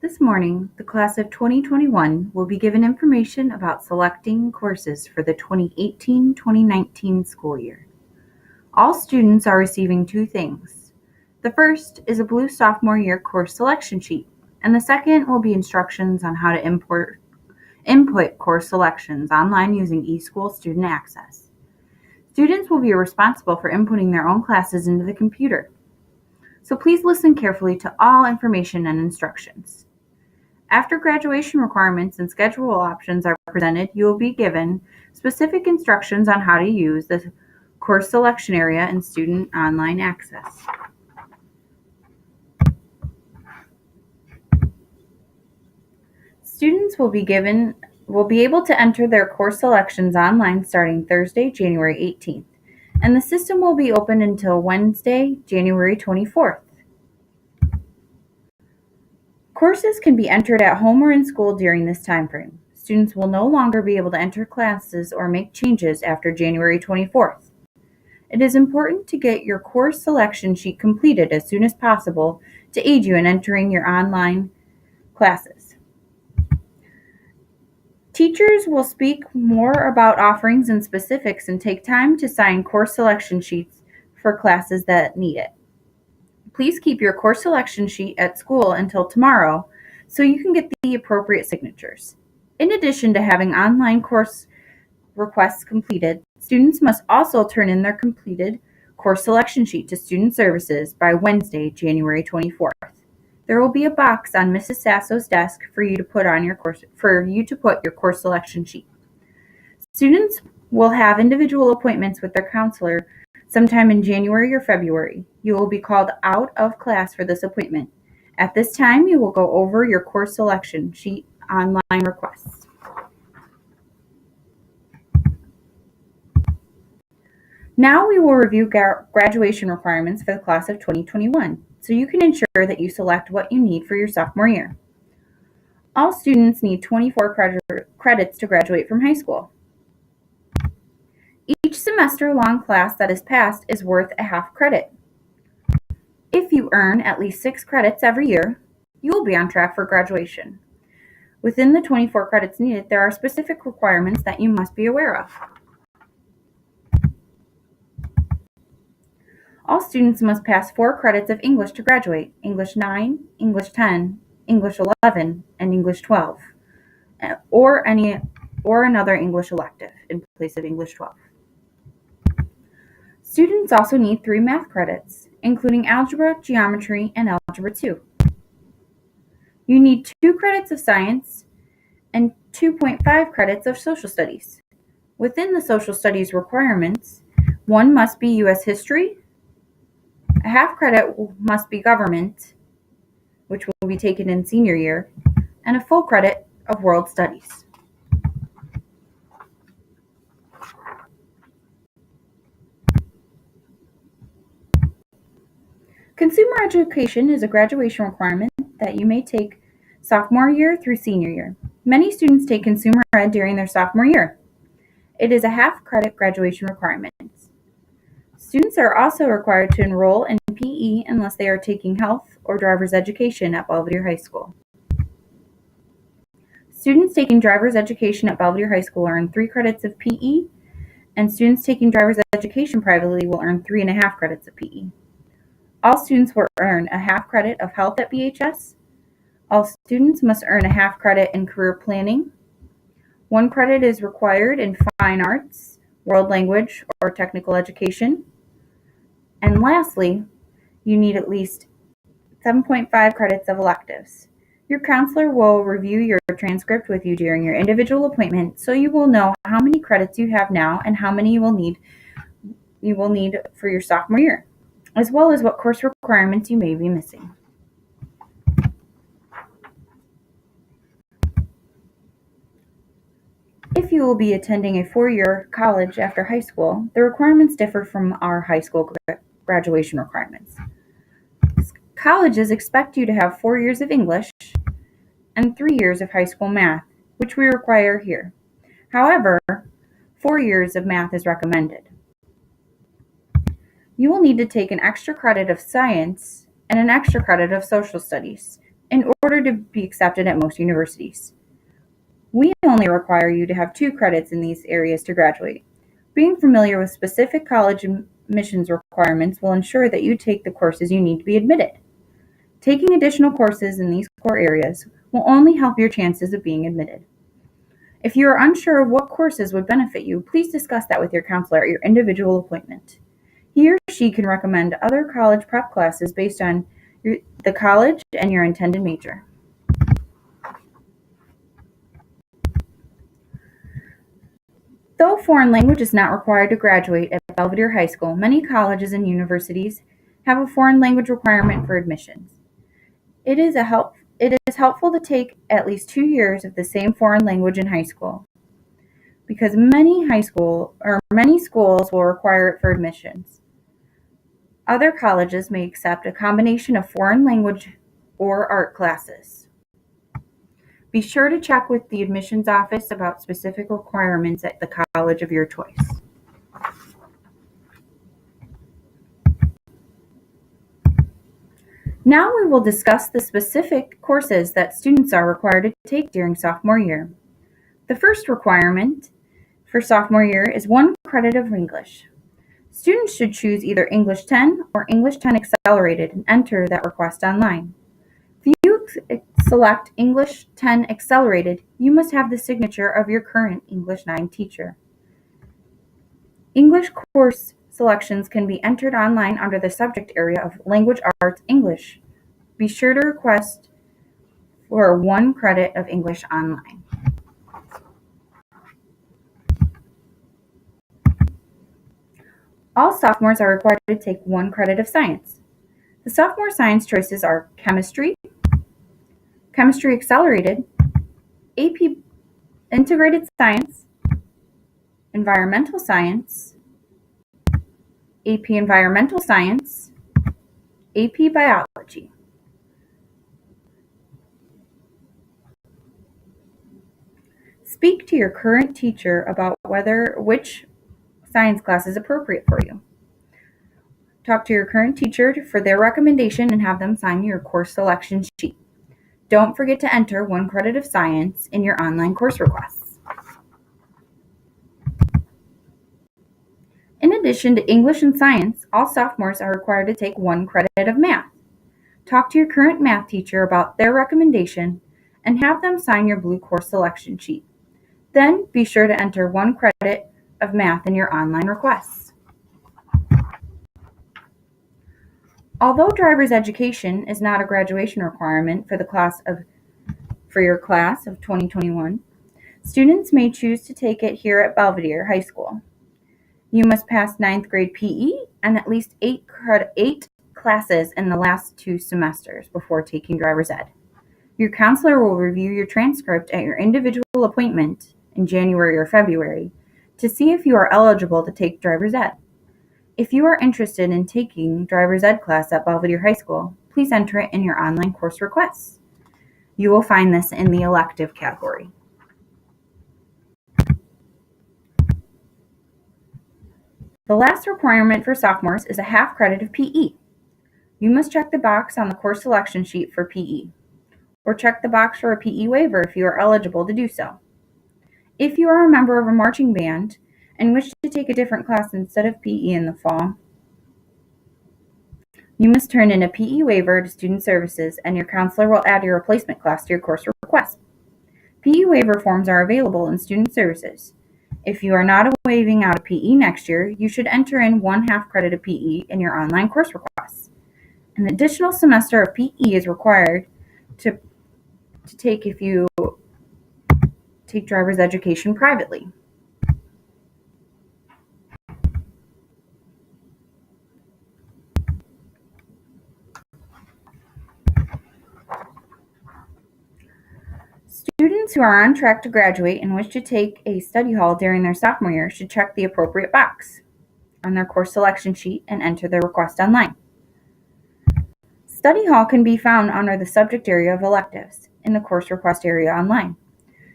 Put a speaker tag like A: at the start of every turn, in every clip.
A: This morning, the class of 2021 will be given information about selecting courses for the 2018-2019 school year. All students are receiving two things. The first is a blue sophomore year course selection sheet, and the second will be instructions on how to input course selections online using eSchool Student Access. Students will be responsible for inputting their own classes into the computer. So please listen carefully to all information and instructions. After graduation requirements and schedule options are presented, you will be given specific instructions on how to use the course selection area and student online access. Students will be able to enter their course selections online starting Thursday, January 18th, and the system will be open until Wednesday, January 24th. Courses can be entered at home or in school during this time frame. Students will no longer be able to enter classes or make changes after January 24th. It is important to get your course selection sheet completed as soon as possible to aid you in entering your online classes. Teachers will speak more about offerings and specifics and take time to sign course selection sheets for classes that need it. Please keep your course selection sheet at school until tomorrow so you can get the appropriate signatures. In addition to having online course requests completed, students must also turn in their completed course selection sheet to Student Services by Wednesday, January 24th. There will be a box on Mrs. Sasso's desk for you to put your course selection sheet. Students will have individual appointments with their counselor sometime in January or February. You will be called out of class for this appointment. At this time, you will go over your course selection sheet online requests. Now we will review graduation requirements for the class of 2021, so you can ensure that you select what you need for your sophomore year. All students need 24 credits to graduate from high school. Each semester-long class that is passed is worth a half credit. If you earn at least 6 credits every year, you will be on track for graduation. Within the 24 credits needed, there are specific requirements that you must be aware of. All students must pass 4 credits of English to graduate: English 9, English 10, English 11, and English 12, or another English elective in place of English 12. Students also need 3 math credits, including algebra, geometry, and algebra 2. You need 2 credits of science and 2.5 credits of social studies. Within the social studies requirements, 1 must be U.S. history, a half credit must be government, which will be taken in senior year, and a full credit of world studies. Consumer education is a graduation requirement that you may take sophomore year through senior year. Many students take consumer ed during their sophomore year. It is a half credit graduation requirement. Students are also required to enroll in PE unless they are taking health or driver's education at Belvidere High School. Students taking driver's education at Belvidere High School earn 3 credits of PE, and students taking driver's education privately will earn 3.5 credits of PE. All students will earn a half credit of health at BHS. All students must earn a half credit in career planning. 1 credit is required in fine arts, world language, or technical education. And lastly, you need at least 7.5 credits of electives. Your counselor will review your transcript with you during your individual appointment, so you will know how many credits you have now and how many you will need for your sophomore year, as well as what course requirements you may be missing. If you will be attending a 4-year college after high school, the requirements differ from our high school graduation requirements. Colleges expect you to have 4 years of English and 3 years of high school math, which we require here. However, 4 years of math is recommended. You will need to take an extra credit of science and an extra credit of social studies in order order to be accepted at most universities. We only require you to have 2 credits in these areas to graduate. Being familiar with specific college admissions requirements will ensure that you take the courses you need to be admitted. Taking additional courses in these core areas will only help your chances of being admitted. If you are unsure of what courses would benefit you, please discuss that with your counselor at your individual appointment. He or she can recommend other college prep classes based on the college and your intended major. Though foreign language is not required to graduate at Belvidere High School, many colleges and universities have a foreign language requirement for admissions. It is helpful to take at least 2 years of the same foreign language in high school, because many schools will require it for admissions. Other colleges may accept a combination of foreign language or art classes. Be sure to check with the admissions office about specific requirements at the college of your choice. Now we will discuss the specific courses that students are required to take during sophomore year. The first requirement for sophomore year is 1 credit of English. Students should choose either English 10 or English 10 Accelerated and enter that request online. If you select English 10 Accelerated, you must have the signature of your current English 9 teacher. English course selections can be entered online under the subject area of Language Arts English. Be sure to request for 1 credit of English online. All sophomores are required to take 1 credit of science. The sophomore science choices are chemistry, chemistry accelerated, AP integrated science, environmental science, AP environmental science, AP biology. Speak to your current teacher about which science class is appropriate for you. Talk to your current teacher for their recommendation and have them sign your course selection sheet. Don't forget to enter 1 credit of science in your online course requests. In addition to English and science, all sophomores are required to take 1 credit of math. Talk to your current math teacher about their recommendation and have them sign your blue course selection sheet. Then be sure to enter 1 credit of math in your online requests. Although driver's education is not a graduation requirement for your class of 2021, students may choose to take it here at Belvidere High School. You must pass 9th grade PE and at least 8 classes in the last 2 semesters before taking driver's ed. Your counselor will review your transcript at your individual appointment in January or February to see if you are eligible to take driver's ed. If you are interested in taking driver's ed class at Belvidere High School, please enter it in your online course requests. You will find this in the elective category. The last requirement for sophomores is a half credit of PE. You must check the box on the course selection sheet for PE, or check the box for a PE waiver if you are eligible to do so. If you are a member of a marching band and wish to take a different class instead of PE in the fall, you must turn in a PE waiver to Student Services and your counselor will add your replacement class to your course request. PE waiver forms are available in Student Services. If you are not waiving out a PE next year, you should enter in 1 half credit of PE in your online course request. An additional semester of PE is required to take if you take driver's education privately. Students who are on track to graduate and wish to take a study hall during their sophomore year should check the appropriate box on their course selection sheet and enter their request online. Study hall can be found under the subject area of electives in the course request area online.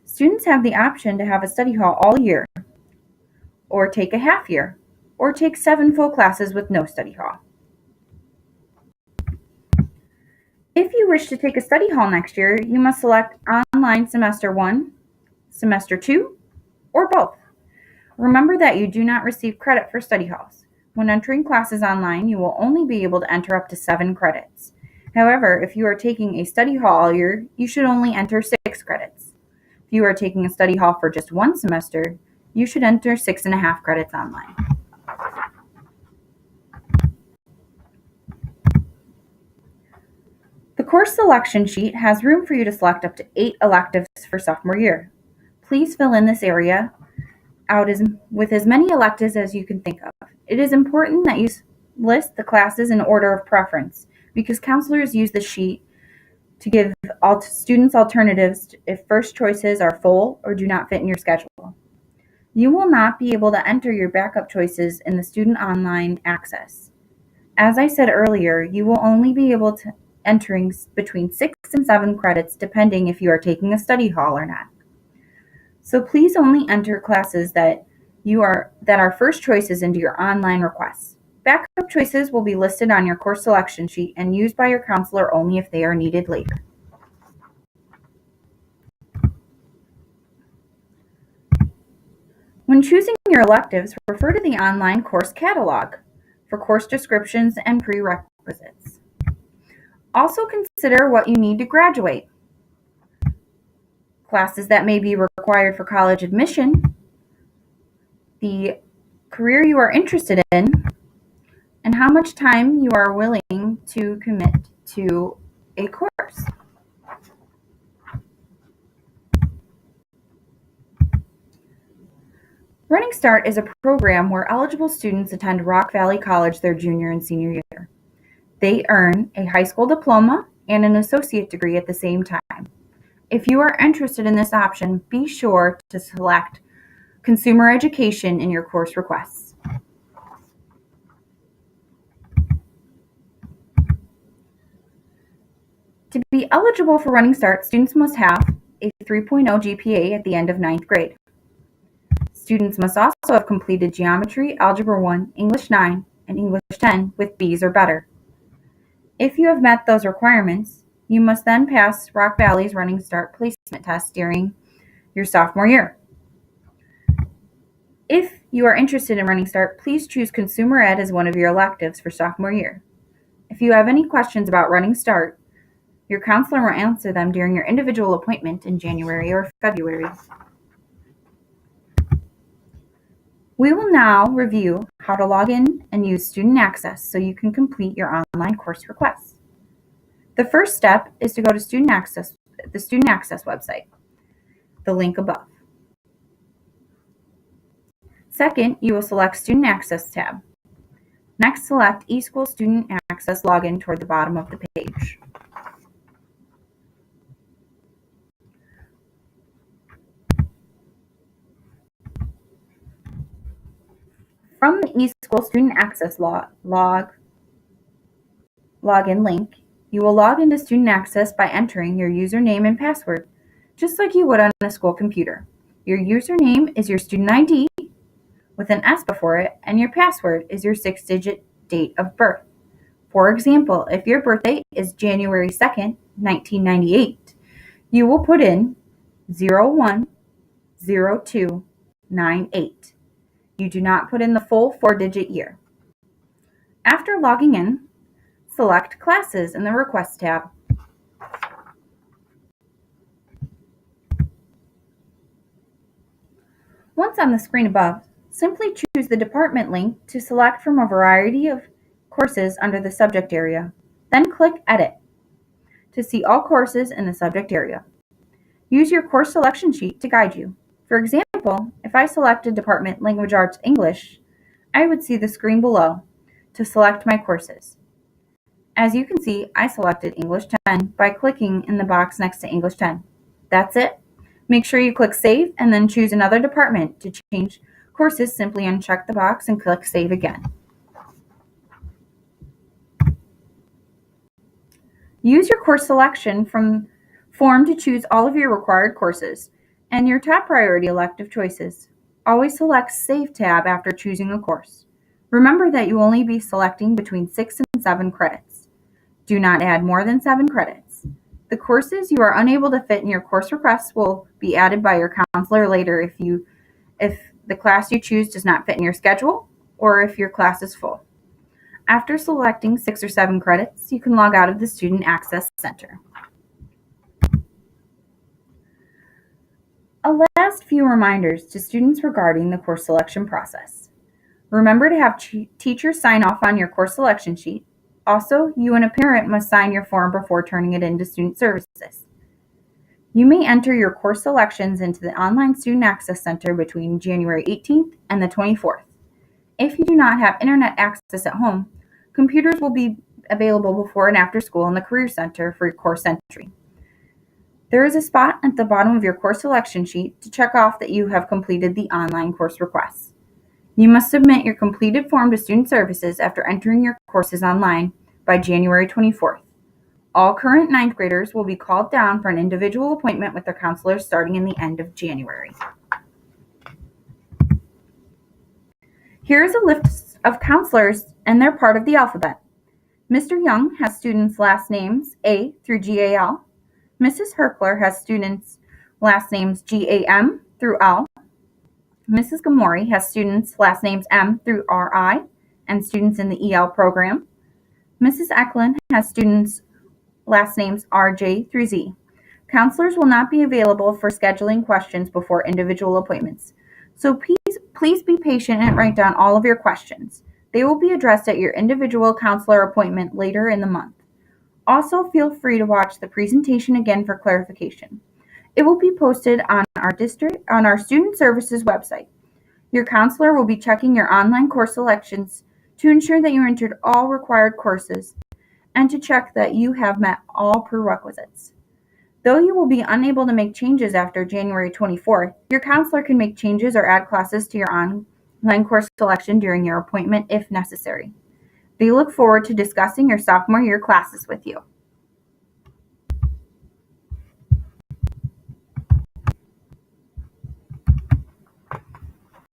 A: Students have the option to have a study hall all year, or take a half year, or take 7 full classes with no study hall. If you wish to take a study hall next year, you must select online semester 1, semester 2, or both. Remember that you do not receive credit for study halls. When entering classes online, you will only be able to enter up to 7 credits. However, if you are taking a study hall all year, you should only enter 6 credits. If you are taking a study hall for just one semester, you should enter 6.5 credits online. The course selection sheet has room for you to select up to 8 electives for sophomore year. Please fill in this area out with as many electives as you can think of. It is important that you list the classes in order of preference because counselors use the sheet to give students alternatives if first choices are full or do not fit in your schedule. You will not be able to enter your backup choices in the student online access. As I said earlier, you will only be able to entering between 6 and 7 credits depending if you are taking a study hall or not. So please only enter classes that are first choices into your online requests. Backup choices will be listed on your course selection sheet and used by your counselor only if they are needed later. When choosing your electives, refer to the online course catalog for course descriptions and prerequisites. Also consider what you need to graduate. Classes that may be required for college admission, the career you are interested in, and how much time you are willing to commit to a course. Running Start is a program where eligible students attend Rock Valley College their junior and senior year. They earn a high school diploma and an associate degree at the same time. If you are interested in this option, be sure to select Consumer Education in your course requests. To be eligible for Running Start, students must have a 3.0 GPA at the end of 9th grade. Students must also have completed Geometry, Algebra 1, English 9, and English 10 with Bs or better. If you have met those requirements, you must then pass Rock Valley's Running Start placement test during your sophomore year. If you are interested in Running Start, please choose Consumer Ed as one of your electives for sophomore year. If you have any questions about Running Start, your counselor will answer them during your individual appointment in January or February. We will now review how to log in and use Student Access so you can complete your online course requests. The first step is to go to the Student Access website, the link above. Second, you will select Student Access tab. Next, select eSchool Student Access login toward the bottom of the page. From the eSchool Student Access login link, you will log into Student Access by entering your username and password, just like you would on a school computer. Your username is your student ID with an S before it, and your password is your 6-digit date of birth. For example, if your birthday is January 2nd, 1998, you will put in 010298. You do not put in the full 4-digit year. After logging in, select Classes in the Request tab. Once on the screen above, simply choose the department link to select from a variety of courses under the subject area. Then click Edit to see all courses in the subject area. Use your course selection sheet to guide you. For example, if I selected Department Language Arts English, I would see the screen below to select my courses. As you can see, I selected English 10 by clicking in the box next to English 10. That's it. Make sure you click Save and then choose another department. To change courses, simply uncheck the box and click Save again. Use your course selection form to choose all of your required courses and your top priority elective choices. Always select Save tab after choosing a course. Remember that you will only be selecting between 6 and 7 credits. Do not add more than 7 credits. The courses you are unable to fit in your course requests will be added by your counselor later if the class you choose does not fit in your schedule or if your class is full. After selecting 6 or 7 credits, you can log out of the Student Access Center. A last few reminders to students regarding the course selection process. Remember to have teachers sign off on your course selection sheet. Also, you and a parent must sign your form before turning it in to Student Services. You may enter your course selections into the online Student Access Center between January 18th and the 24th. If you do not have internet access at home, computers will be available before and after school in the Career Center for your course entry. There is a spot at the bottom of your course selection sheet to check off that you have completed the online course requests. You must submit your completed form to Student Services after entering your courses online by January 24th. All current 9th graders will be called down for an individual appointment with their counselors starting in the end of January. Here is a list of counselors, and they're part of the alphabet. Mr. Young has students' last names A through GAL. Mrs. Herkler has students' last names GAM through L. Mrs. Gamori has students' last names M through RI and students in the EL program. Mrs. Eklund has students' last names RJ through Z. Counselors will not be available for scheduling questions before individual appointments, so please be patient and write down all of your questions. They will be addressed at your individual counselor appointment later in the month. Also, feel free to watch the presentation again for clarification. It will be posted on our Student Services website. Your counselor will be checking your online course selections to ensure that you entered all required courses and to check that you have met all prerequisites. Though you will be unable to make changes after January 24th, your counselor can make changes or add classes to your online course selection during your appointment if necessary. They look forward to discussing your sophomore year classes with you.